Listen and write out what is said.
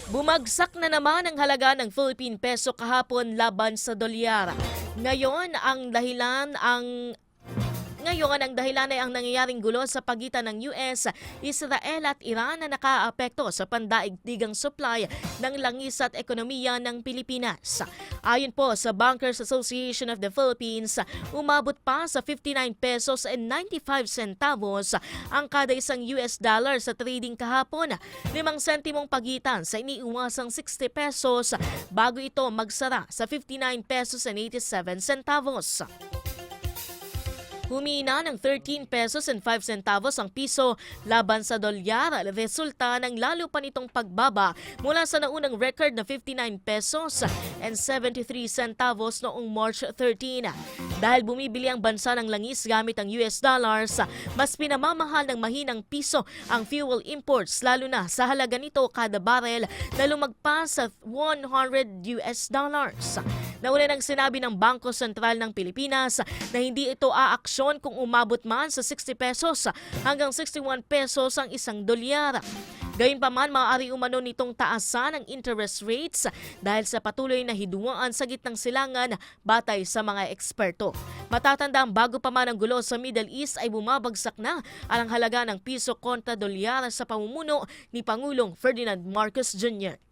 Bumagsak na naman ang halaga ng Philippine Peso kahapon laban sa dolyar. Ngayon, ang dahilan ay ang nangyayaring gulo sa pagitan ng US, Israel at Iran na nakaapekto sa pandaigdigang supply ng langis at ekonomiya ng Pilipinas. Ayon po sa Bankers Association of the Philippines, umabot pa sa 59 pesos and 95 centavos ang kada isang US dollar sa trading kahapon, 5 sentimong pagitan sa iniiwasang 60 pesos bago ito magsara sa 59 pesos and 87 centavos. Humina ng 13 pesos and 5 centavos ang piso laban sa dolyar, resulta ng lalo pa nitong pagbaba mula sa naunang record na 59 pesos and 73 centavos noong March 13. Dahil bumibili ang bansa ng langis gamit ang US dollars, mas pinamamahal ng mahinang piso ang fuel imports, lalo na sa halaga nito kada barel na lumagpas sa 100 US dollars. Nauna nang sinabi ng Bangko Sentral ng Pilipinas na hindi ito aaksyon kung umabot man sa 60 pesos hanggang 61 pesos ang isang dolyar. Gayunpaman, maaari umano nitong taasan ang interest rates dahil sa patuloy na hidwaan sa gitnang silangan batay sa mga eksperto. Matatandang bago pa man ang gulo sa Middle East ay bumabagsak na ang halaga ng piso kontra dolyar sa pamumuno ni Pangulong Ferdinand Marcos Jr.